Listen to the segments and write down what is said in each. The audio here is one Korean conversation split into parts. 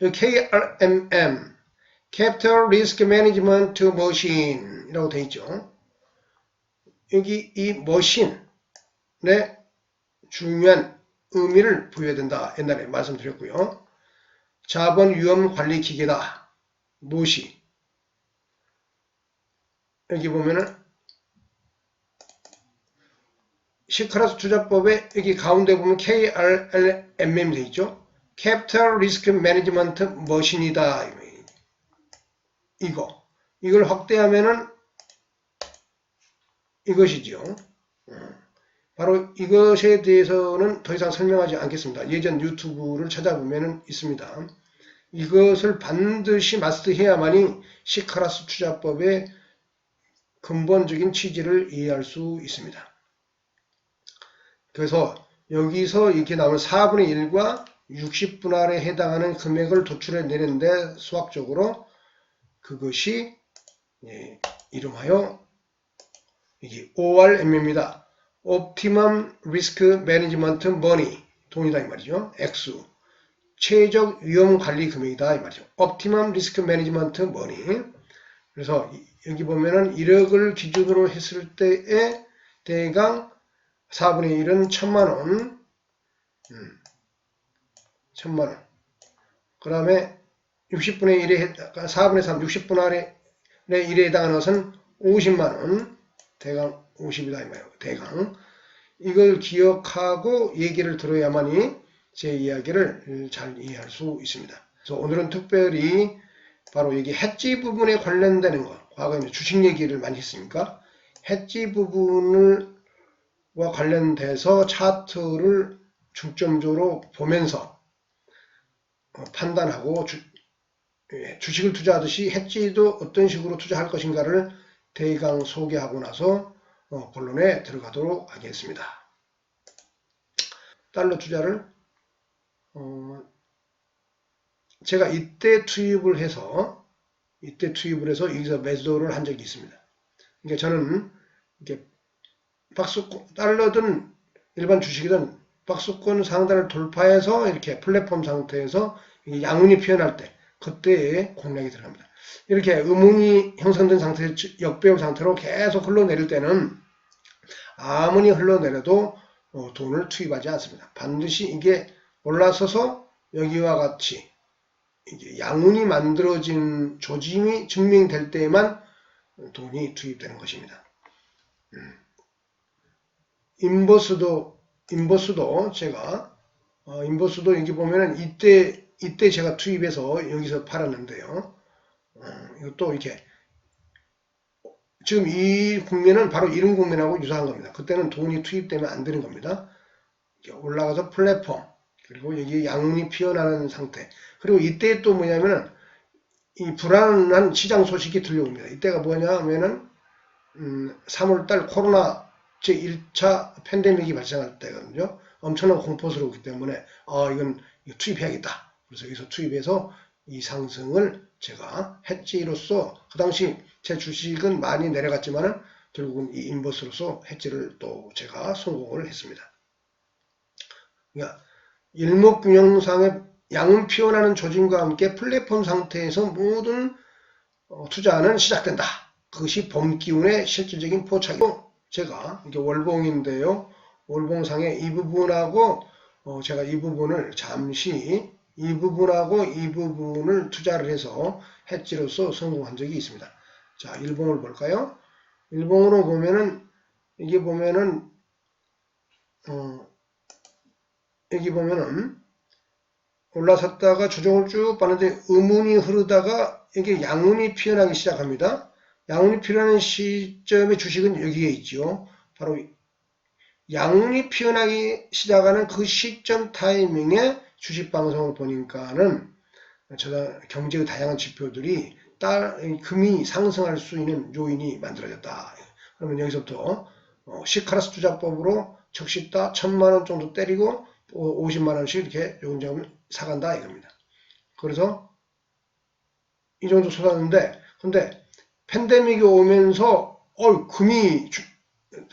여기 KRMM, Capital Risk Management Machine 이라고 되어 있죠. 여기 이 머신의 중요한 의미를 부여해야 된다. 옛날에 말씀드렸고요. 자본 위험 관리 기계다. 무엇이? 여기 보면은 시카라스 투자법에 여기 가운데 보면 KRMM이 되어 있죠. Capital Risk Management Machine이다. 이걸 확대하면은 이것이죠. 바로 이것에 대해서는 더 이상 설명하지 않겠습니다. 예전 유튜브를 찾아보면 있습니다. 이것을 반드시 마스터해야만이 시카라스 투자법의 근본적인 취지를 이해할 수 있습니다. 그래서 여기서 이렇게 나오는 4분의 1과 60분할에 해당하는 금액을 도출해 내는데 수학적으로 그것이 이름하여 이게 ORM입니다. Optimum Risk Management Money, 돈이다 이 말이죠. 액수, 최적 위험 관리 금액이다 이 말이죠. Optimum Risk Management Money. 그래서 여기 보면은 1억을 기준으로 했을 때에 대강 4분의 1은 1000만원, 1000만원. 그 다음에 60분의 1에, 4분의 3, 60분의 1에 해당하는 것은 50만원, 대강 50이다 이 말이에요. 대강. 이걸 기억하고 얘기를 들어야만이 제 이야기를 잘 이해할 수 있습니다. 그래서 오늘은 특별히 바로 여기 해지 부분에 관련되는 것, 과거에 주식 얘기를 많이 했으니까 해지 부분과 관련돼서 차트를 중점적으로 보면서 판단하고 주식을 투자하듯이 해지도 어떤 식으로 투자할 것인가를 대강 소개하고 나서 본론에 들어가도록 하겠습니다. 달러 투자를 제가 이때 투입을 해서 여기서 매도를 한 적이 있습니다. 그러니까 저는 이렇게 달러든 일반 주식이든 박스권 상단을 돌파해서 이렇게 플랫폼 상태에서 양운이 피어날 때 그때에 공략이 들어갑니다. 이렇게 음운이 형성된 상태에서 역배열 상태로 계속 흘러내릴 때는 아무리 흘러내려도 돈을 투입하지 않습니다. 반드시 이게 올라서서 여기와 같이 이게 양운이 만들어진 조짐이 증명될 때에만 돈이 투입되는 것입니다. 인버스도 제가 인버스도 여기 보면은 이때 제가 투입해서 여기서 팔았는데요. 이것도 이렇게 지금 이 국면은 바로 이런 국면하고 유사한 겁니다. 그때는 돈이 투입되면 안 되는 겁니다. 올라가서 플랫폼, 그리고 여기 양운이 피어나는 상태. 그리고 이때 또 뭐냐면은 이 불안한 시장 소식이 들려옵니다. 이때가 뭐냐 하면은 3월달 코로나 제1차 팬데믹이 발생할 때거든요. 엄청난 공포스러웠기 때문에 이건 투입해야겠다. 그래서 여기서 투입해서 이 상승을 제가 해지로서 그 당시 제 주식은 많이 내려갔지만은 결국은 이 인버스로서 해지를 또 제가 성공을 했습니다. 그러니까 일목균형상의 양은 피어나는 조짐과 함께 플랫폼 상태에서 모든 투자는 시작된다. 그것이 봄 기운의 실질적인 포착이고 제가 이게 월봉인데요. 월봉상의 이 부분하고 제가 이 부분을 잠시 이 부분을 투자를 해서 해지로서 성공한 적이 있습니다. 자, 일봉을 볼까요? 일봉으로 보면은 이게 보면은 여기 보면은 올라섰다가 조정을 쭉 봤는데 음운이 흐르다가 이게 양운이 피어나기 시작합니다. 양운이 피어나는 시점의 주식은 여기에 있죠. 바로 양운이 피어나기 시작하는 그 시점 타이밍에 주식 방송을 보니까는 경제의 다양한 지표들이 금이 상승할 수 있는 요인이 만들어졌다. 그러면 여기서부터 시카라스 투자법으로 적시다 1000만원 정도 때리고 50만원씩 이렇게 요금자금을 사간다 이겁니다. 그래서 이 정도 쏟았는데 근데 팬데믹이 오면서 금이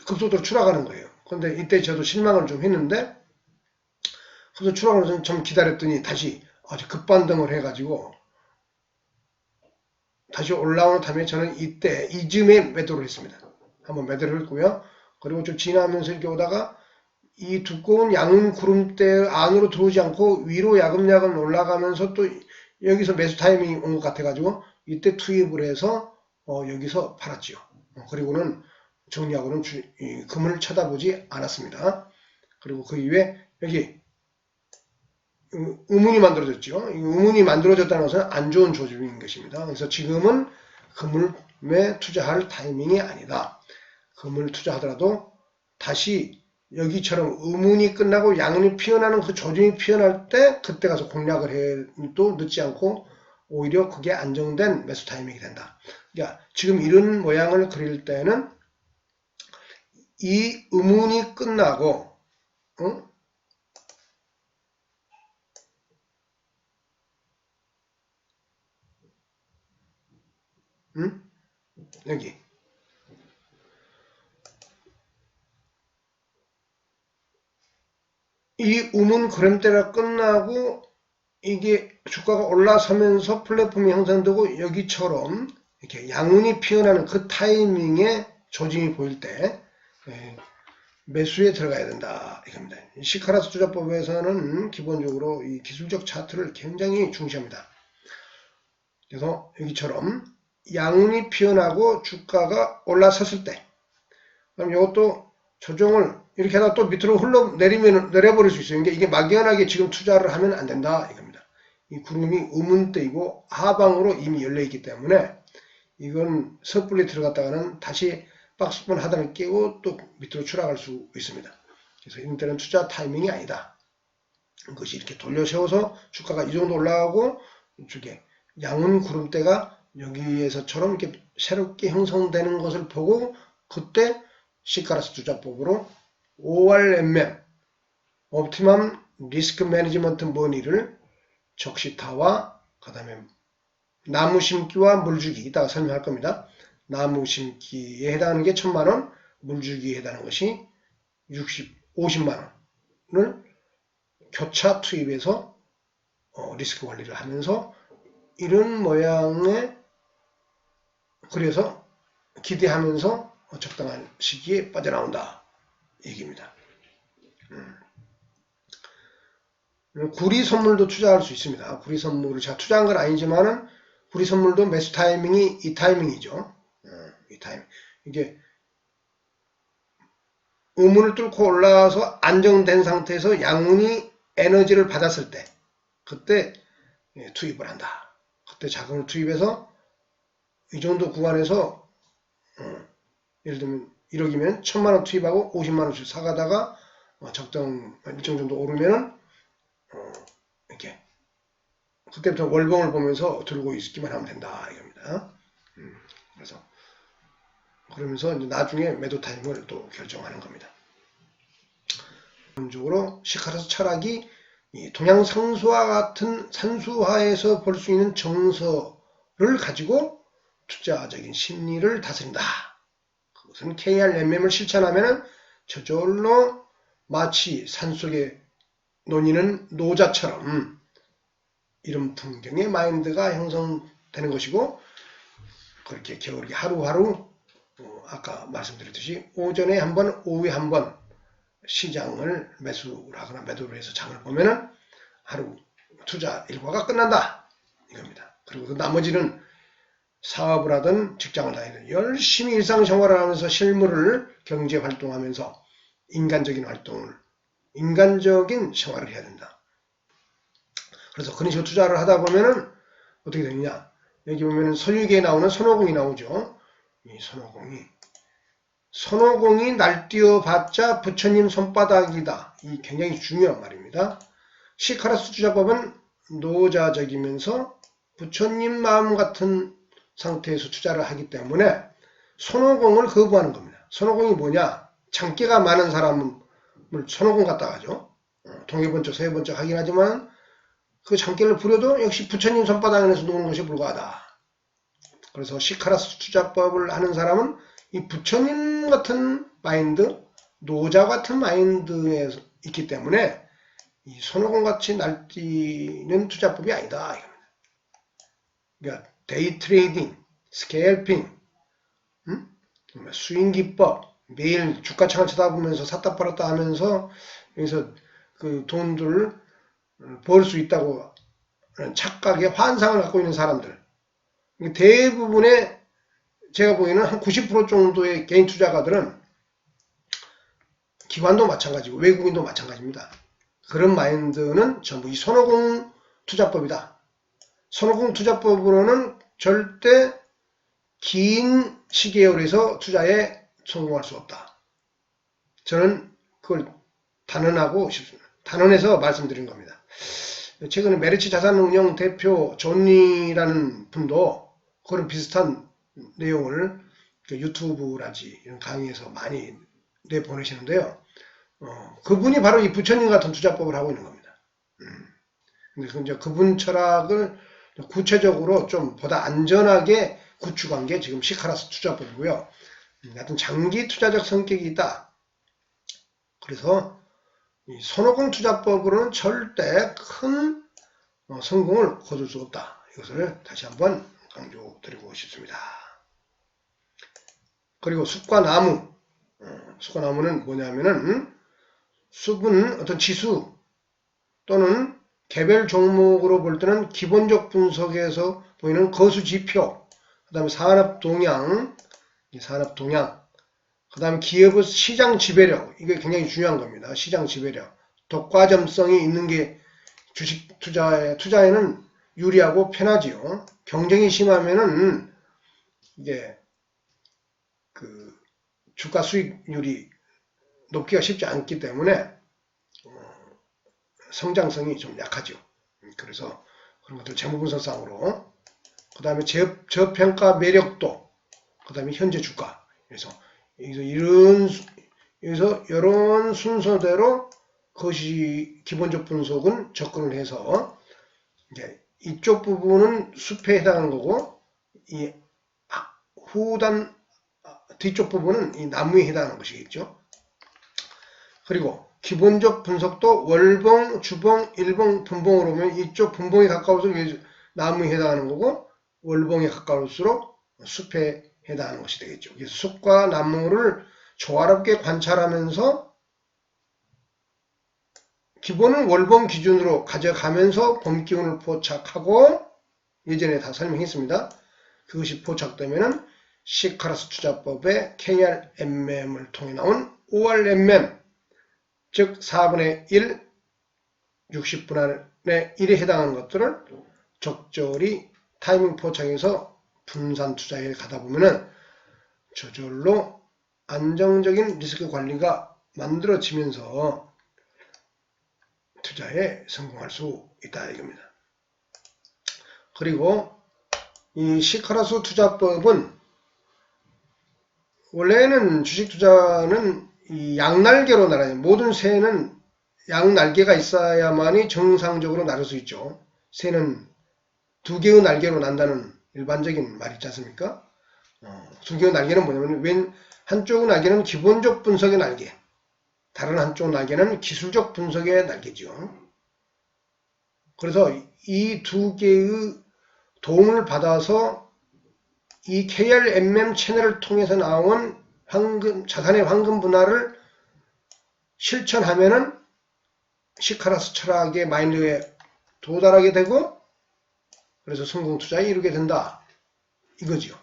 급속도로 추락하는 거예요. 근데 이때 저도 실망을 좀 했는데 그래서 추락을 좀 기다렸더니 다시 아주 급반등을 해가지고 다시 올라오는 타임에 저는 이쯤에 매도를 했습니다. 한번 매도를 했고요. 그리고 좀 지나면서 이렇게 오다가 이 두꺼운 양은 구름대 안으로 들어오지 않고 위로 야금야금 올라가면서 또 여기서 매수 타이밍이 온 것 같아가지고 이때 투입을 해서 여기서 팔았지요. 그리고는 정리하고는 금을 쳐다보지 않았습니다. 그리고 그 이후에 여기 우문이 만들어졌죠. 이 우문이 만들어졌다는 것은 안 좋은 조짐인 것입니다. 그래서 지금은 금을에 투자할 타이밍이 아니다. 금을 투자하더라도 다시 여기처럼 우문이 끝나고 양은이 피어나는 그 조짐이 피어날 때 그때 가서 공략을 해도 늦지 않고 오히려 그게 안정된 매수 타이밍이 된다. 그러니까 지금 이런 모양을 그릴 때는 이 우문이 끝나고 여기 이 우문 그램대가 끝나고 이게 주가가 올라서면서 플랫폼이 형성되고 여기처럼 이렇게 양운이 피어나는 그 타이밍에 조짐이 보일 때 매수에 들어가야 된다 이겁니다. 시카라스 투자법에서는 기본적으로 이 기술적 차트를 굉장히 중시합니다. 그래서 여기처럼 양운이 피어나고 주가가 올라섰을 때 그럼 이것도 조정을 이렇게 하다가 또 밑으로 내려버릴 수 있어요. 이게 막연하게 지금 투자를 하면 안 된다 이겁니다. 이 구름이 우문대이고 하방으로 이미 열려있기 때문에 이건 섣불리 들어갔다가는 다시 박스권 하단을 깨고 또 밑으로 추락할 수 있습니다. 그래서 이런 때는 투자 타이밍이 아니다. 그것이 이렇게 돌려 세워서 주가가 이 정도 올라가고 이쪽에 양운 구름대가 여기에서처럼 이렇게 새롭게 형성되는 것을 보고 그때 시카라스 투자법으로 ORMM, 옵티멈 리스크 매니지먼트 머니를 적시타와 그 다음에 나무 심기와 물주기 이따가 설명할 겁니다. 나무 심기에 해당하는 게 1000만원, 물주기에 해당하는 것이 50만원을 교차 투입해서 리스크 관리를 하면서 이런 모양의 그래서 기대하면서 적당한 시기에 빠져나온다 얘기입니다. 구리 선물도 투자할 수 있습니다. 구리 선물을 제가 투자한 건 아니지만은 구리 선물도 매수 타이밍이 이 타이밍이죠. 이 타이밍. 이게 우문을 뚫고 올라와서 안정된 상태에서 양운이 에너지를 받았을 때 그때 투입을 한다. 그때 자금을 투입해서 이 정도 구간에서 예를 들면 1억이면 1000만원 투입하고 50만원씩 사가다가 적정 일정 정도 오르면은 이렇게 그때부터 월봉을 보면서 들고 있기만 하면 된다 이겁니다. 그래서 그러면서 이제 나중에 매도 타임을 또 결정하는 겁니다. 기본적으로 시카라스 철학이 이 동양 상수화 같은 산수화에서 볼 수 있는 정서를 가지고 투자적인 심리를 다스린다. 그것은 KRMM을 실천하면 저절로 마치 산속에 논이는 노자처럼 이런 풍경의 마인드가 형성되는 것이고 그렇게 겨울이 하루하루 아까 말씀드렸듯이 오전에 한 번, 오후에 한 번 시장을 매수를 하거나 매도를 해서 장을 보면은 하루 투자 일과가 끝난다 이겁니다. 그리고 그 나머지는 사업을 하든 직장을 다니든 열심히 일상생활을 하면서 실물을 경제활동하면서 인간적인 활동을 인간적인 생활을 해야 된다. 그래서 그런 식으로 투자를 하다 보면은 어떻게 되느냐 여기 보면은 선유기에 나오는 손오공이 나오죠. 이 손오공이 날뛰어봤자 부처님 손바닥이다. 이 굉장히 중요한 말입니다. 시카라스 투자법은 노자적이면서 부처님 마음 같은 상태에서 투자를 하기 때문에 손오공을 거부하는 겁니다. 손오공이 뭐냐? 장기가 많은 사람을 손오공 갖다 가죠. 동해번쩍 서해번쩍 하긴 하지만 그 장기를 부려도 역시 부처님 손바닥에서 노는 것이 불과하다. 그래서 시카라스 투자법을 하는 사람은 이 부처님 같은 마인드, 노자 같은 마인드에 있기 때문에 이 손오공 같이 날뛰는 투자법이 아니다. 그러니까 데이 트레이딩, 스캘핑, 스윙 기법, 매일 주가창을 쳐다보면서 샀다 팔았다 하면서 여기서 그 돈들을 벌 수 있다고 착각의 환상을 갖고 있는 사람들. 대부분의 제가 보기에는 한 90% 정도의 개인 투자가들은 기관도 마찬가지고 외국인도 마찬가지입니다. 그런 마인드는 전부 이 손오공 투자법이다. 손오공 투자법으로는 절대 긴 시계열에서 투자에 성공할 수 없다. 저는 그걸 단언하고 싶습니다. 단언해서 말씀드린 겁니다. 최근에 메리츠 자산운용 대표 존리라는 분도 그런 비슷한 내용을 유튜브라든지 이런 강의에서 많이 내보내시는데요. 그분이 바로 이 부처님 같은 투자법을 하고 있는 겁니다. 근데 이제 그분 철학을 구체적으로 좀 보다 안전하게 구축한 게 지금 시카라스 투자법이고요. 하여튼 장기 투자적 성격이 있다. 그래서 이 손오공 투자법으로는 절대 큰 성공을 거둘 수 없다. 이것을 다시 한번 강조드리고 싶습니다. 그리고 숲과나무. 숲과나무는 뭐냐면은 숲은 어떤 지수 또는 개별 종목으로 볼 때는 기본적 분석에서 보이는 거수지표, 그 다음에 산업동향, 그 다음에 기업의 시장 지배력, 이게 굉장히 중요한 겁니다. 시장 지배력. 독과점성이 있는 게 주식 투자에는 유리하고 편하지요. 경쟁이 심하면은 이게 그 주가 수익률이 높기가 쉽지 않기 때문에 성장성이 좀 약하죠. 그래서 그런 것들 재무분석상으로, 그 다음에 저평가 매력도, 그 다음에 현재 주가. 그래서 이런 순서대로 그것이 기본적 분석은 접근을 해서 이제 이쪽 부분은 숲에 해당하는 거고 이 뒤쪽 부분은 이 나무에 해당하는 것이겠죠. 그리고 기본적 분석도 월봉, 주봉, 일봉, 분봉으로 보면 이쪽 분봉에 가까울수록 나무에 해당하는 거고 월봉에 가까울수록 숲에 해당하는 것이 되겠죠. 그래서 숲과 나무를 조화롭게 관찰하면서 기본은 월봉 기준으로 가져가면서 봄 기운을 포착하고, 예전에 다 설명했습니다. 그것이 포착되면은 시카라스 투자법의 KRMM을 통해 나온 ORMM, 즉 4분의 1, 60분의 1에 해당하는 것들을 적절히 타이밍 포착해서 분산 투자에 가다 보면은 저절로 안정적인 리스크 관리가 만들어지면서 투자에 성공할 수 있다 이겁니다. 그리고 이 시카라스 투자법은 원래는 주식 투자는 이 양날개로 날아요. 모든 새는 양날개가 있어야만이 정상적으로 날을 수 있죠. 새는 두 개의 날개로 난다는 일반적인 말 있지 않습니까? 두 개의 날개는 뭐냐면 한쪽 날개는 기본적 분석의 날개, 다른 한쪽 날개는 기술적 분석의 날개죠. 그래서 이 두 개의 도움을 받아서 이 KRMM 채널을 통해서 나온 자산의 황금 분할을 실천하면은 시카라스 철학의 마인드에 도달하게 되고, 그래서 성공 투자에 이르게 된다 이거지요.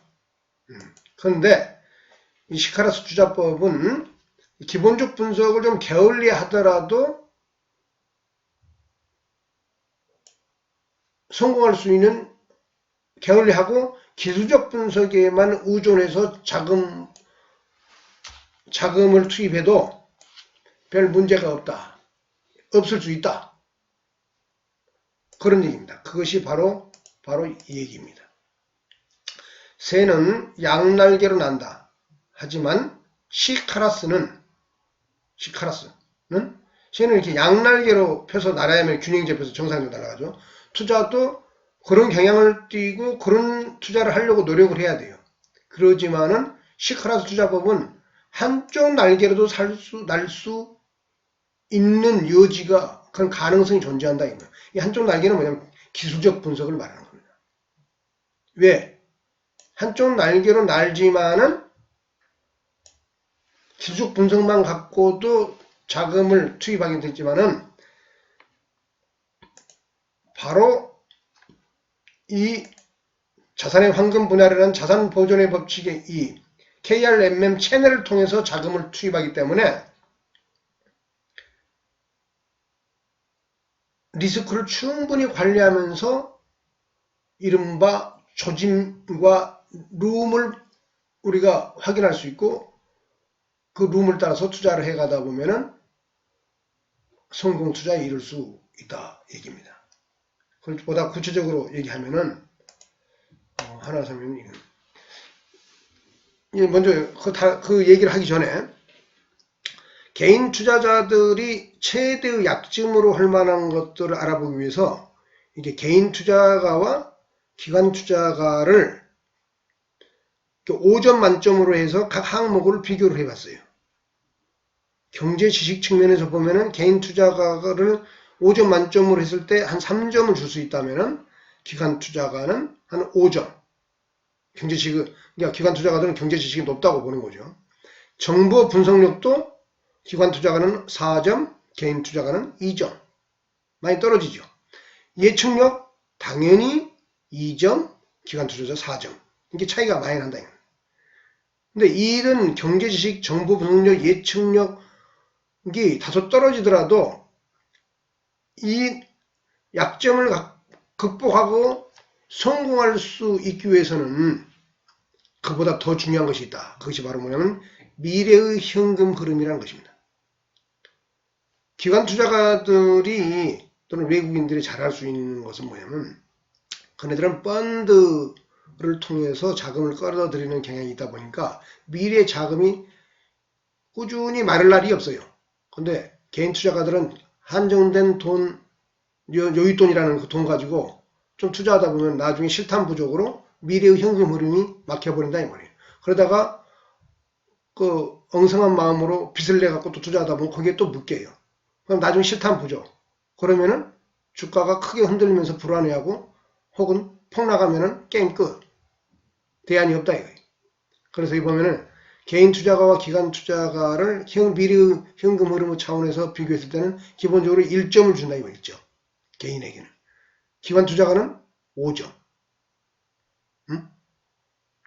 그런데 이 시카라스 투자법은 기본적 분석을 좀 게을리 하더라도 성공할 수 있는, 게을리하고 기술적 분석에만 의존해서 자금을 투입해도 별 문제가 없을 수 있다. 그런 얘기입니다. 그것이 바로 이 얘기입니다. 새는 양날개로 난다. 하지만 시카라스는 새는 이렇게 양날개로 펴서 날아야만 균형 잡혀서 정상적으로 날아가죠. 투자도 그런 경향을 띠고 그런 투자를 하려고 노력을 해야 돼요. 그러지만은 시카라스 투자법은 한쪽 날개로도 날 수 있는 여지가 그런 가능성이 존재한다. 이 한쪽 날개는 뭐냐면 기술적 분석을 말하는 겁니다. 왜? 한쪽 날개로 날지만은 기술적 분석만 갖고도 자금을 투입하게 됐지만은 바로 이 자산의 황금 분할이라는 자산 보존의 법칙의 이 KRMM 채널을 통해서 자금을 투입하기 때문에 리스크를 충분히 관리하면서 이른바 조짐과 룸을 우리가 확인할 수 있고 그 룸을 따라서 투자를 해가다 보면은 성공 투자에 이를 수 있다 얘기입니다. 보다 구체적으로 얘기하면은 하나 사면 먼저 그 얘기를 하기 전에 개인 투자자들이 최대의 약점으로 할 만한 것들을 알아보기 위해서 이게 개인 투자가와 기관 투자가를 5점 만점으로 해서 각 항목을 비교를 해봤어요. 경제 지식 측면에서 보면은 개인 투자가를 5점 만점으로 했을 때 한 3점을 줄 수 있다면은 기관 투자가는 한 5점. 경제 지식, 그러니까 기관 투자가들은 경제 지식이 높다고 보는 거죠. 정보 분석력도 기관 투자가는 4점, 개인 투자가는 2점. 많이 떨어지죠. 예측력 당연히 2점, 기관 투자자 4점. 이게 차이가 많이 난다. 근데 이런 경제 지식, 정보 분석력, 예측력이 다소 떨어지더라도 이 약점을 극복하고 성공할 수 있기 위해서는 그보다 더 중요한 것이 있다. 그것이 바로 뭐냐면 미래의 현금 흐름이라는 것입니다. 기관 투자가들이 또는 외국인들이 잘할 수 있는 것은 뭐냐면 그네들은 펀드를 통해서 자금을 끌어들이는 경향이 있다 보니까 미래 자금이 꾸준히 마를 날이 없어요. 근데 개인 투자가들은 한정된 돈, 여윳돈이라는 그 돈 가지고 좀 투자하다 보면 나중에 실탄 부족으로 미래의 현금 흐름이 막혀버린다 이 말이에요. 그러다가 그 엉성한 마음으로 빚을 내갖고 또 투자하다 보면 거기에 또 묶여요. 그럼 나중에 실탄 부족. 그러면은 주가가 크게 흔들리면서 불안해하고 혹은 폭락하면은 게임 끝. 대안이 없다 이거예요. 그래서 이 보면은 개인 투자가와 기관 투자가를 미래의 현금 흐름 차원에서 비교했을 때는 기본적으로 1점을 준다 이거 1점. 개인에게는. 기관 투자가는 5점.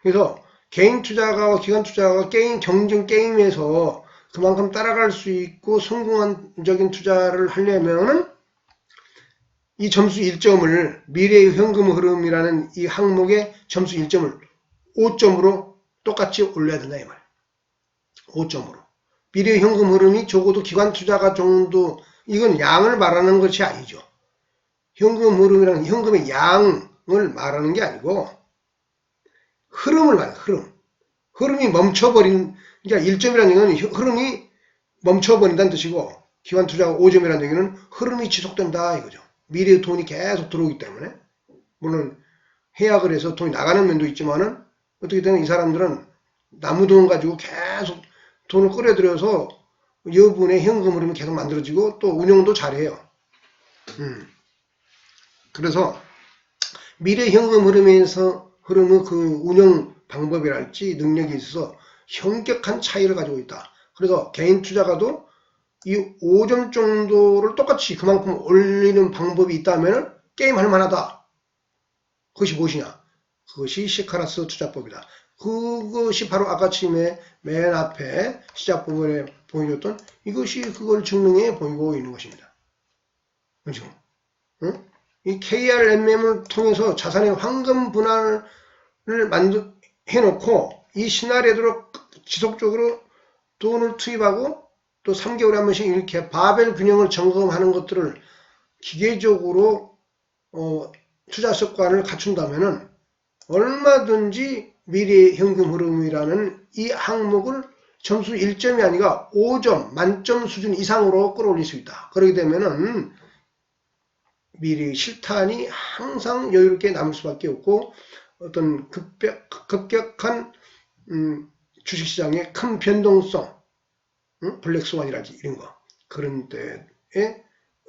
그래서 개인 투자가와 기관 투자가가 경쟁 게임에서 그만큼 따라갈 수 있고 성공적인 투자를 하려면은 이 점수 1점을 미래의 현금 흐름이라는 이 항목의 점수 1점을 5점으로 똑같이 올려야 된다 이 말이에요. 5점으로. 미래의 현금 흐름이 적어도 기관 투자가 정도 이건 양을 말하는 것이 아니죠. 현금 흐름이라는 현금의 양을 말하는 게 아니고 흐름을 말해요. 흐름이 멈춰버린 그러니까 1점이라는 얘기는 흐름이 멈춰버린다는 뜻이고 기관 투자가 5점이라는 얘기는 흐름이 지속된다 이거죠. 미래의 돈이 계속 들어오기 때문에 물론 해약을 해서 돈이 나가는 면도 있지만은 어떻게 되면 이 사람들은 나무 돈 가지고 계속 돈을 끌어들여서 여분의 현금 흐름이 계속 만들어지고 또 운용도 잘해요. 그래서 미래 현금 흐름에서 흐름의 그 운영 방법이랄지 능력이 있어서 현격한 차이를 가지고 있다. 그래서 개인 투자가도 이 5점 정도를 똑같이 그만큼 올리는 방법이 있다면 게임할 만하다. 그것이 무엇이냐? 그것이 시카라스 투자법이다. 그것이 바로 아까 처음에 맨 앞에 시작 부분에 보여줬던 이것이 그걸 증명해 보이고 있는 것입니다. 그렇죠? 응? 이 KRMM을 통해서 자산의 황금 분할을 해놓고 이 시나리오로 지속적으로 돈을 투입하고 또 3개월에 한 번씩 이렇게 바벨 균형을 점검하는 것들을 기계적으로 투자 습관을 갖춘다면은 얼마든지 미래 현금 흐름이라는 이 항목을 점수 1점이 아니라 5점 만점 수준 이상으로 끌어올릴 수 있다. 그렇게 되면은 미래의 실탄이 항상 여유롭게 남을 수밖에 없고 어떤 급격한 주식시장의 큰 변동성 블랙스완이랄지 이런 거 그런 때에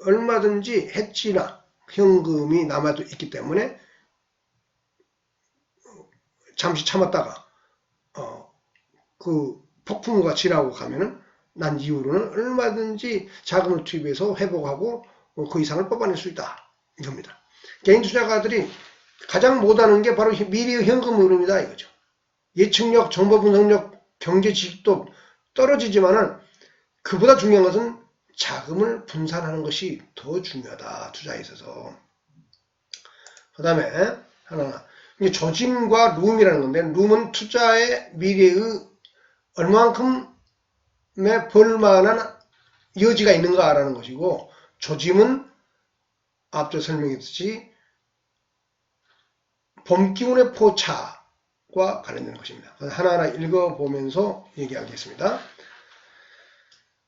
얼마든지 해지나 현금이 남아도 있기 때문에 잠시 참았다가 그 폭풍우가 지나고 가면은 난 이후로는 얼마든지 자금을 투입해서 회복하고 그 이상을 뽑아낼 수 있다 이겁니다. 개인 투자가들이 가장 못하는 게 바로 미래의 현금 흐름이다 이거죠. 예측력, 정보 분석력, 경제 지식도 떨어지지만은 그보다 중요한 것은 자금을 분산하는 것이 더 중요하다 투자에 있어서. 그 다음에 하나 이게 조짐과 룸이라는 건데, 룸은 투자의 미래의 얼마만큼의 벌만한 여지가 있는가라는 것이고, 조짐은 앞서 설명했듯이 봄 기운의 포차과 관련된 것입니다. 하나하나 읽어보면서 얘기하겠습니다.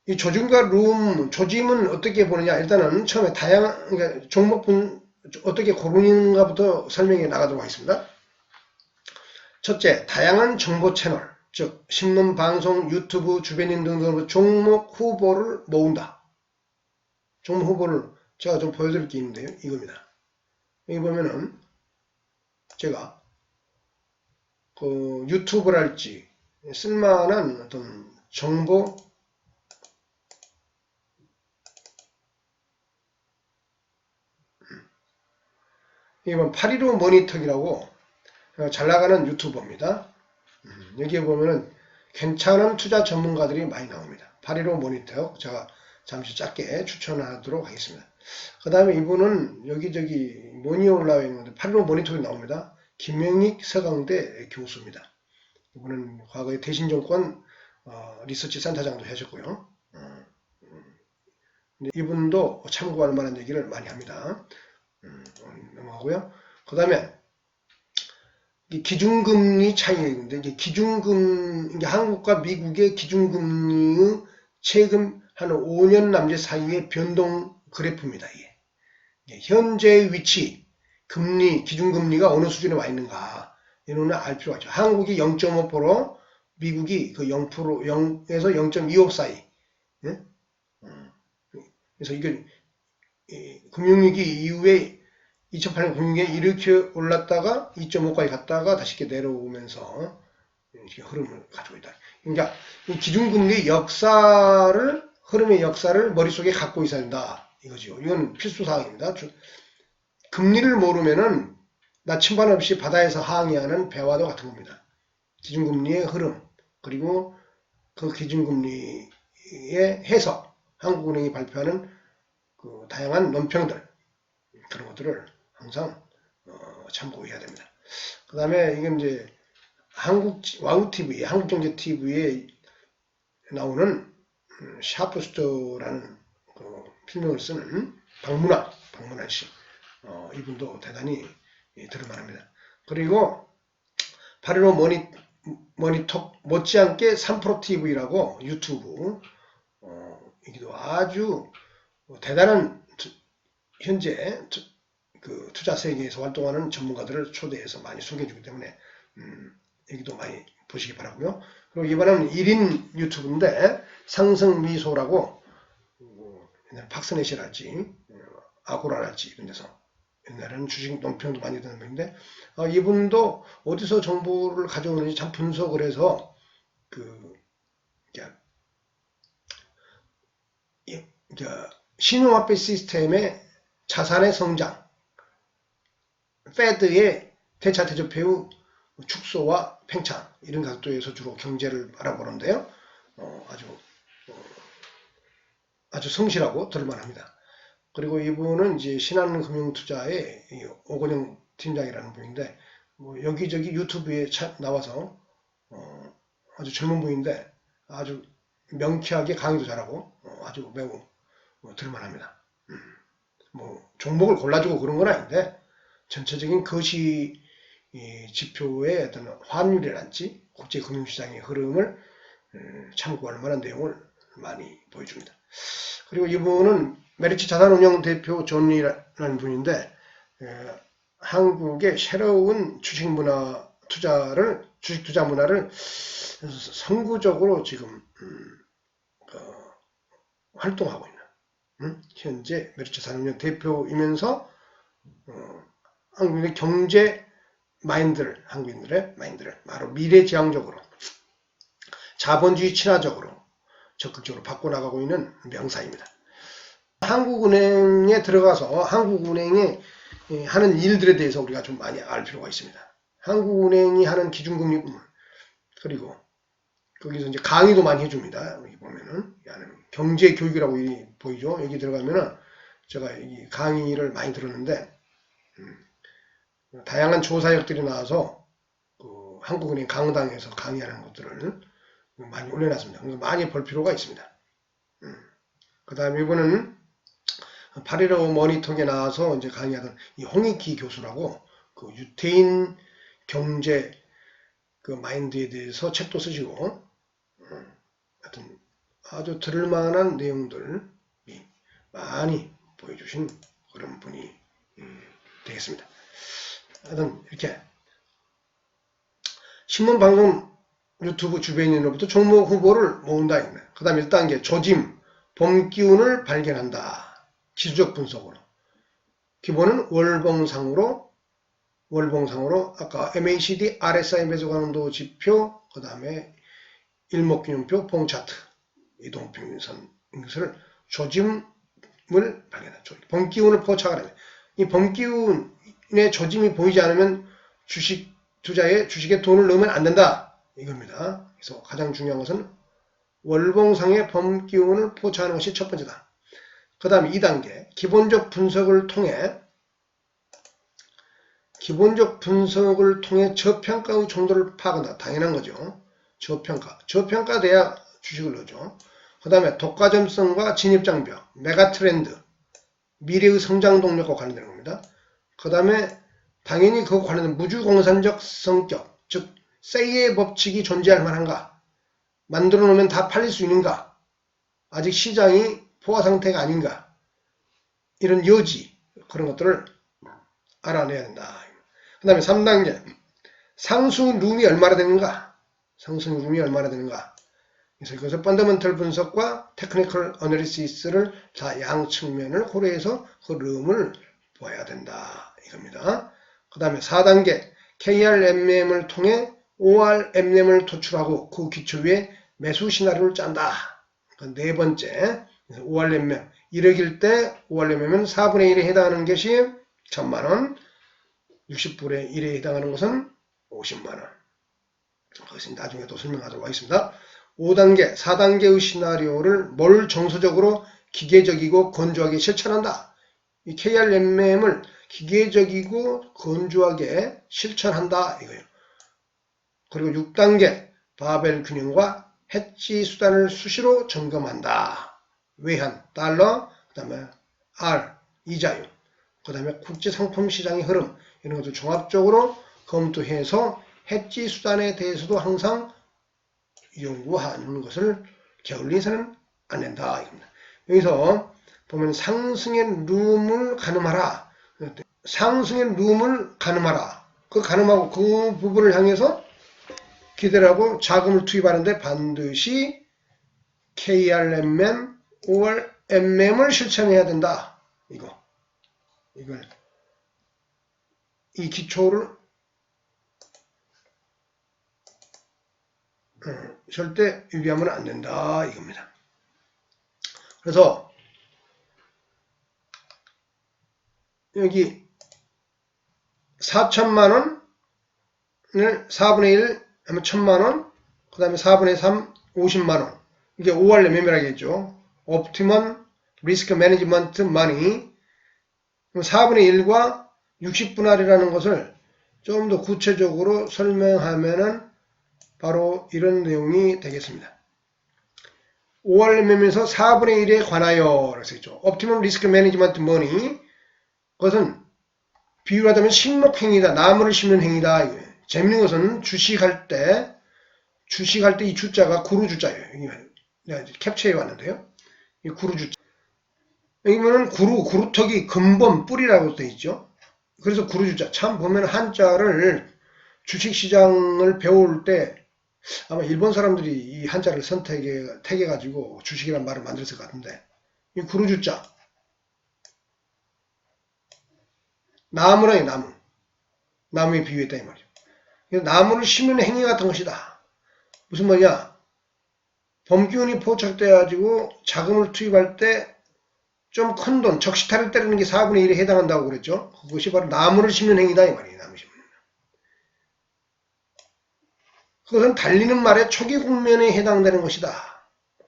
이 조짐과 룸, 조짐은 어떻게 보느냐? 일단은 처음에 다양한 그러니까 종목분 어떻게 고르는가부터 설명해 나가도록 하겠습니다. 첫째, 다양한 정보 채널, 즉 신문, 방송, 유튜브, 주변인 등등으로 종목 후보를 모은다. 종목 후보를 제가 좀 보여드릴 게 있는데요. 이겁니다. 여기 보면은 제가 그 유튜브랄지 쓸만한 어떤 정보 이건 815 모니터기라고 잘 나가는 유튜버입니다. 여기에 보면은 괜찮은 투자 전문가들이 많이 나옵니다. 815 모니터 제가 잠시 짧게 추천하도록 하겠습니다. 그 다음에 이분은 여기저기 뭐니 올라와 있는데 815 모니터에 나옵니다. 김영익 서강대 교수입니다. 이분은 과거에 대신정권 리서치 센터장도 하셨고요. 이분도 참고할 만한 얘기를 많이 합니다. 넘어가고요. 그 다음에 기준금리 차이가 있는데, 이게 기준금, 한국과 미국의 기준금리의 최근 한 5년 남짓 사이의 변동 그래프입니다. 이게. 현재 위치, 금리, 기준금리가 어느 수준에 와 있는가, 이거는 알 필요가 있죠. 한국이 0.5%, 미국이 그 0%, 0에서 0.25 사이. 예? 그래서 이게 금융위기 이후에 2008년 금융위기에 이렇게 올랐다가 2.5까지 갔다가 다시 이렇게 내려오면서 이렇게 흐름을 가지고 있다. 그러니까 이 기준금리 역사를 흐름의 역사를 머릿속에 갖고 있어야 된다 이거죠. 이건 필수 사항입니다. 금리를 모르면은 나침반 없이 바다에서 항해하는 배와도 같은 겁니다. 기준금리의 흐름 그리고 그 기준금리의 해석 한국은행이 발표하는 그 다양한 논평들 그런 것들을 항상 참고해야 됩니다. 그 다음에 이건 이제 와우TV, 한국경제TV에 나오는 샤프스터라는 그 필명을 쓰는 박문환 씨, 이분도 대단히 들을만합니다. 그리고 815 모니톡 못지않게 3프로TV라고 유튜브 이기도 아주 대단한 현재 그 투자 세계에서 활동하는 전문가들을 초대해서 많이 소개해주기 때문에 여기도 많이 보시기 바라고요. 그리고 이번에는 1인 유튜브인데 상승미소라고 옛날 박스넷이랄지 아고라랄지 이런 데서 옛날에는 주식 논평도 많이 듣는 분인데 이분도 어디서 정보를 가져오는지 참 분석을 해서 신용화폐 시스템의 자산의 성장, 페드의 대차 대조표의 축소와 팽창 이런 각도에서 주로 경제를 알아보는데요. 아주 성실하고 들을만합니다. 그리고 이분은 이제 신한금융투자의 오건영 팀장이라는 분인데 여기저기 유튜브에 나와서 아주 젊은 분인데 아주 명쾌하게 강의도 잘하고 아주 매우 들을만합니다. 종목을 골라주고 그런 건 아닌데 전체적인 거시 지표의 어떤 환율이랄지 국제금융시장의 흐름을 참고할 만한 내용을 많이 보여줍니다. 그리고 이분은 메리츠 자산운용 대표 존리라는 분인데 한국의 새로운 주식 투자 문화를 선구적으로 지금 활동하고 있는 현재 메르츠산업연 대표이면서 한국인의 경제 마인드를, 한국인들의 마인드를 바로 미래지향적으로 자본주의 친화적으로 적극적으로 바꿔나가고 있는 명사입니다. 한국은행에 들어가서 한국은행이 하는 일들에 대해서 우리가 좀 많이 알 필요가 있습니다. 한국은행이 하는 기준금리, 그리고 거기서 이제 강의도 많이 해줍니다. 여기 보면은 경제교육이라고 보이죠. 여기 들어가면은 제가 이 강의를 많이 들었는데 다양한 조사역들이 나와서 그 한국은행 강당에서 강의하는 것들을 많이 올려놨습니다. 그래서 많이 볼 필요가 있습니다. 그 다음에 이번에는 8.15 모니터에 나와서 이제 강의하던 이 홍익기 교수라고 그 유태인 경제 그 마인드에 대해서 책도 쓰시고 하여튼 아주 들을만한 내용들 많이 보여주신 그런 분이 되겠습니다. 하여튼 이렇게 신문방송 유튜브 주변인으로부터 종목 후보를 모은다. 그 다음에 1단계 조짐, 봄 기운을 발견한다. 기술적 분석으로. 기본은 월봉상으로 아까 MACD, RSI 매수가능도 지표, 그 다음에 일목균형표, 봉차트, 이동평균선 이것을 조짐을 발견한다. 봄 기운을 포착을 합니다. 이 봄 기운의 조짐이 보이지 않으면 주식에 돈을 넣으면 안 된다. 이겁니다. 그래서 가장 중요한 것은 월봉상의 봄 기운을 포착하는 것이 첫 번째다. 그 다음에 2단계 기본적 분석을 통해 저평가의 정도를 파악한다. 당연한 거죠. 저평가돼야 주식을 넣죠. 그 다음에 독과점성과 진입장벽, 메가트렌드, 미래의 성장 동력과 관련되는 겁니다. 그 다음에 당연히 그 관련된 무주공산적 성격, 즉 세이의 법칙이 존재할 만한가, 만들어 놓으면 다 팔릴 수 있는가, 아직 시장이 포화 상태가 아닌가, 이런 여지, 그런 것들을 알아내야 된다. 그 다음에 3단계 상승룸이 얼마나 되는가, 그래서 이것을 펀더멘털 분석과 테크니컬 어널리시스를 다 양측면을 고려해서 그 룸을 보아야 된다. 이겁니다. 그 다음에 4단계 KRMM을 통해 ORMM을 도출하고 그 기초 위에 매수 시나리오를 짠다. 그 네 번째 ORMM 1억일 때 ORMM은 4분의 1에 해당하는 것이 1000만원, 60분의 1에 해당하는 것은 50만원. 그것은 나중에 또 설명하도록 하겠습니다. 5단계, 4단계의 시나리오를 뭘 정서적으로 기계적이고 건조하게 실천한다. 이 KRMM을 기계적이고 건조하게 실천한다. 이거예요. 그리고 6단계, 바벨 균형과 해지 수단을 수시로 점검한다. 외환, 달러, 그 다음에 R, 이자율, 그 다음에 국제상품시장의 흐름, 이런 것들 종합적으로 검토해서 해지 수단에 대해서도 항상 연구하는 것을 게을리해서는 안 된다. 이겁니다. 여기서 보면 상승의 룸을 가늠하라. 상승의 룸을 가늠하라. 그 가늠하고 그 부분을 향해서 기대를 하고 자금을 투입하는데 반드시 KRMM, ORMM을 실천해야 된다. 이걸 이 기초를 절대 유비하면 안 된다. 이겁니다. 그래서 여기 4천만원을 4분의 1 하면 1000만원, 그 다음에 4분의 3 50만원. 이게 ORMM이라고 했죠. 옵티멈 리스크 매니지먼트 머니. 4분의 1과 60분할이라는 것을 좀 더 구체적으로 설명하면은 바로 이런 내용이 되겠습니다. ORMM에서 4분의 1에 관하여 라고 했죠. 옵티멈 리스크 매니지먼트 머니. 그것은 비유를 하자면 식목행위다. 나무를 심는 행위다. 재밌는 것은 주식할 때 이 주자가 구루 주자예요. 내가 캡처해 왔는데요. 이 구루 주자. 여기 보면 구루턱이 근본 뿌리라고 되어 있죠. 그래서 구루 주자. 참 보면 한자를 주식시장을 배울 때 아마 일본 사람들이 이 한자를 택해가지고 주식이라는 말을 만들었을 것 같은데, 이 구루 주자. 나무랑이 나무. 나무에 비유했다 이 말이죠. 나무를 심는 행위 같은 것이다. 무슨 말이냐? 범기운이 포착돼가지고 자금을 투입할 때 좀 큰 돈, 적시타를 때리는 게 4분의 1에 해당한다고 그랬죠. 그것이 바로 나무를 심는 행위다 이 말이에요. 나무 심는. 그것은 달리는 말의 초기 국면에 해당되는 것이다.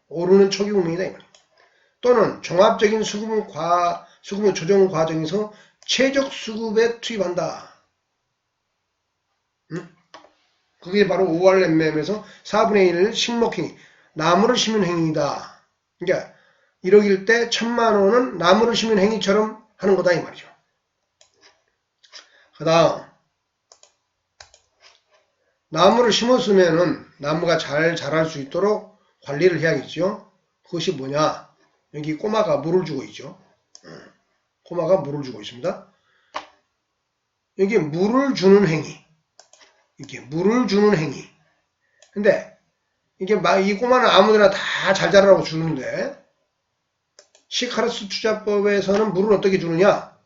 오르는 초기 국면이다 이 말이에요. 또는 종합적인 수급의 조정 과정에서 최적 수급에 투입한다. 그게 바로 5RMM에서 4분의 1 식목행위, 나무를 심는 행위이다. 그러니까 1억일 때 1000만원은 나무를 심는 행위처럼 하는 거다 이 말이죠. 그 다음 나무를 심었으면은 나무가 잘 자랄 수 있도록 관리를 해야겠죠. 그것이 뭐냐? 여기 꼬마가 물을 주고 있죠. 꼬마가 물을 주고 있습니다. 여기 물을 주는 행위. 이게 물을 주는 행위. 근데 이게 이 꼬마는 아무데나 다 잘 자라라고 주는데 시카르스 투자법에서는 물을 어떻게 주느냐?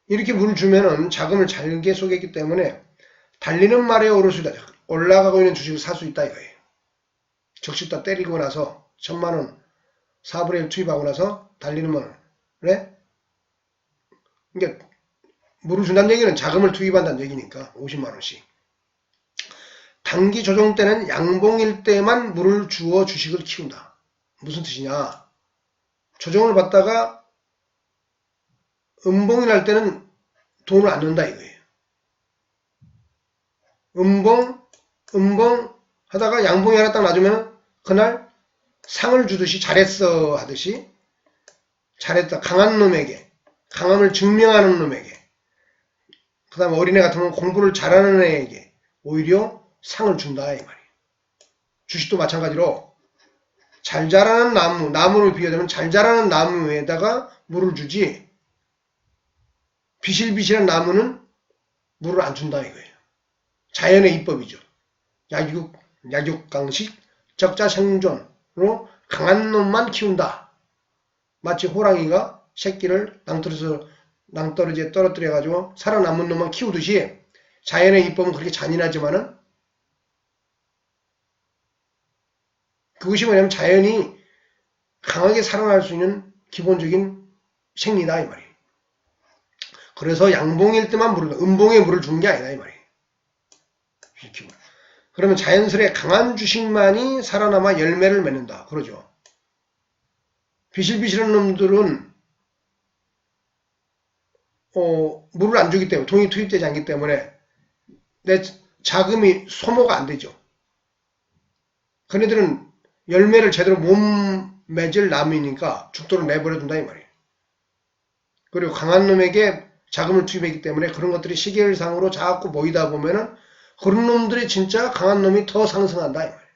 이렇게 물을 주면은 자금을 잘게 쏘겠기 때문에 달리는 말에 오를 수 있다. 올라가고 있는 주식을 살 수 있다 이거예요. 적시타 때리고 나서 1000만원 4분의 1 투입하고 나서 달리는 말을 그래? 그러니까 물을 준다는 얘기는 자금을 투입한다는 얘기니까 50만원씩. 단기 조정 때는 양봉일 때만 물을 주어 주식을 키운다. 무슨 뜻이냐? 조정을 받다가 음봉이 날 때는 돈을 안 넣는다 이거예요. 음봉 하다가 양봉이 하나 딱 놔주면 그날 상을 주듯이 잘했어 하듯이 잘했다. 강한 놈에게, 강함을 증명하는 놈에게, 그 다음에 어린애 같으면 공부를 잘하는 애에게 오히려 상을 준다 이 말이에요. 주식도 마찬가지로 잘 자라는 나무를 비유하자면 잘 자라는 나무에다가 물을 주지 비실비실한 나무는 물을 안 준다 이거예요. 자연의 이법이죠. 약육강식 적자생존으로 강한 놈만 키운다. 마치 호랑이가 새끼를 낭떠러지에 떨어뜨려가지고 살아남은 놈만 키우듯이 자연의 이법은 그렇게 잔인하지만은 그것이 뭐냐면 자연이 강하게 살아날 수 있는 기본적인 생리다 이 말이에요. 그래서 양봉일 때만 음봉에 물을 주는 게 아니다 이 말이에요. 그러면 자연스레 강한 주식만이 살아남아 열매를 맺는다. 그러죠. 비실비실한 놈들은 물을 안 주기 때문에 돈이 투입되지 않기 때문에 내 자금이 소모가 안 되죠. 그네들은 열매를 제대로 못 맺을 나무이니까 죽도록 내버려둔다 이 말이에요. 그리고 강한 놈에게 자금을 투입했기 때문에 그런 것들이 시계열상으로 자꾸 모이다 보면은 그런 놈들이 진짜 강한 놈이 더 상승한다 이 말이에요.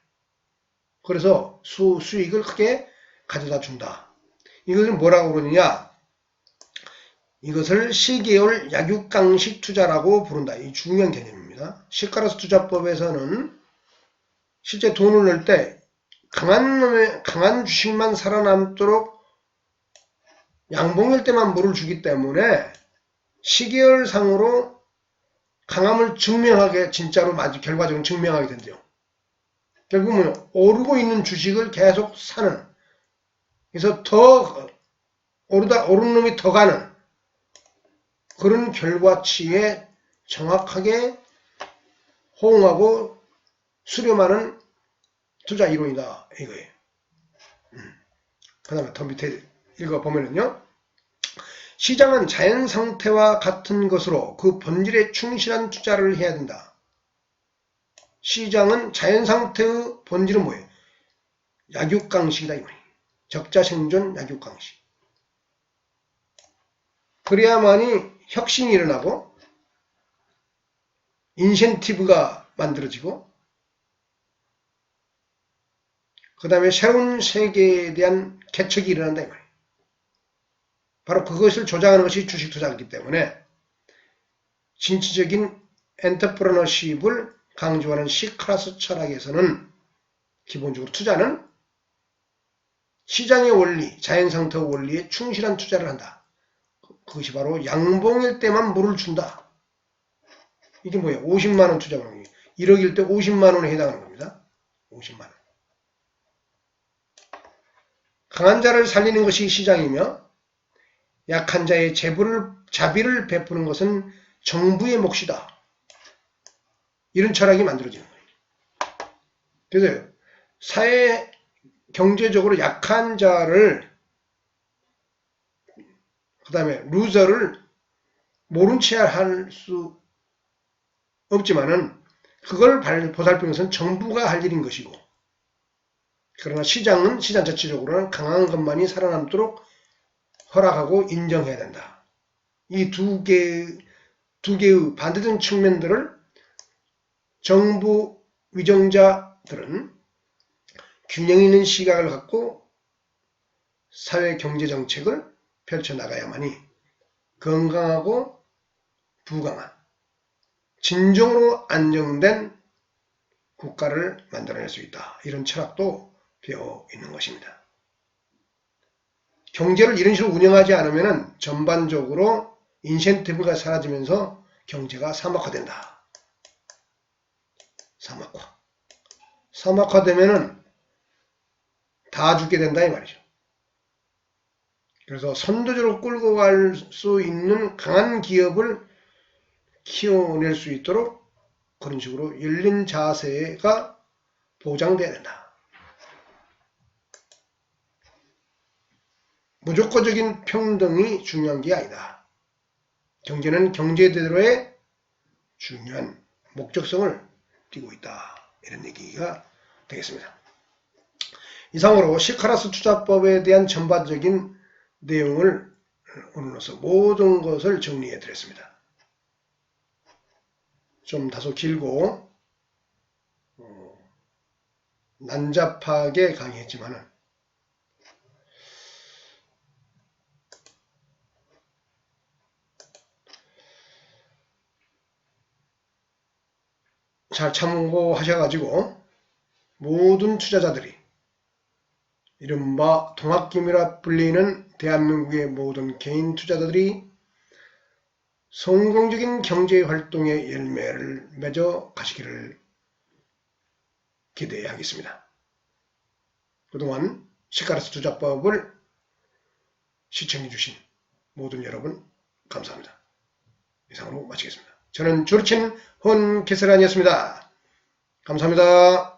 그래서 수익을 크게 가져다 준다. 이것을 뭐라고 그러느냐? 이것을 시계열 약육강식 투자라고 부른다. 이 중요한 개념입니다. 시카르스 투자법에서는 실제 돈을 넣을 때 강한 주식만 살아남도록 양봉일 때만 물을 주기 때문에 시계열상으로 강함을 증명하게 진짜로 결과적으로 증명하게 된대요. 결국은 오르고 있는 주식을 계속 사는, 그래서 더 오른 놈이 더 가는 그런 결과치에 정확하게 호응하고 수렴하는 투자 이론이다 이거예요. 그 다음에 더 밑에 읽어보면은요. 시장은 자연 상태와 같은 것으로 그 본질에 충실한 투자를 해야 된다. 시장은 자연 상태의 본질은 뭐예요? 약육강식이다 이 말이에요. 적자생존 약육강식. 그래야만이 혁신이 일어나고 인센티브가 만들어지고 그 다음에 새로운 세계에 대한 개척이 일어난다 이 말이에요. 바로 그것을 조장하는 것이 주식 투자이기 때문에 진취적인 엔터프레너십을 강조하는 시카르스 철학에서는 기본적으로 투자는 시장의 원리, 자연상태 원리에 충실한 투자를 한다. 그것이 바로 양봉일 때만 물을 준다. 이게 뭐예요? 50만원 투자금액이 1억일 때 50만원에 해당하는 겁니다. 50만원. 강한 자를 살리는 것이 시장이며 약한 자의 자비를 베푸는 것은 정부의 몫이다. 이런 철학이 만들어지는 거예요. 그래서 사회 경제적으로 약한 자를 그 다음에 루저를 모른 채 할 수 없지만은 그걸 보살피는 것은 정부가 할 일인 것이고, 그러나 시장은 시장 자체적으로는 강한 것만이 살아남도록 허락하고 인정해야 된다. 이 두 개의 반대된 측면들을 정부 위정자들은 균형 있는 시각을 갖고 사회 경제 정책을 펼쳐나가야만이 건강하고 부강한 진정으로 안정된 국가를 만들어낼 수 있다. 이런 철학도 배어 있는 것입니다. 경제를 이런 식으로 운영하지 않으면 전반적으로 인센티브가 사라지면서 경제가 사막화된다. 사막화되면은 다 죽게 된다 이 말이죠. 그래서 선도적으로 끌고 갈 수 있는 강한 기업을 키워낼 수 있도록 그런 식으로 열린 자세가 보장돼야 된다. 무조건적인 평등이 중요한 게 아니다. 경제는 경제대로의 중요한 목적성을 띠고 있다. 이런 얘기가 되겠습니다. 이상으로 시카라스 투자법에 대한 전반적인 내용을 오늘로서 모든 것을 정리해 드렸습니다. 좀 다소 길고 난잡하게 강의했지만은 잘 참고하셔가지고 모든 투자자들이 이른바 동학개미라 불리는 대한민국의 모든 개인 투자자들이 성공적인 경제활동의 열매를 맺어 가시기를 기대하겠습니다. 그동안 시카라스 투자법을 시청해주신 모든 여러분 감사합니다. 이상으로 마치겠습니다. 저는 조르친 헌 캐슬란이었습니다. 감사합니다.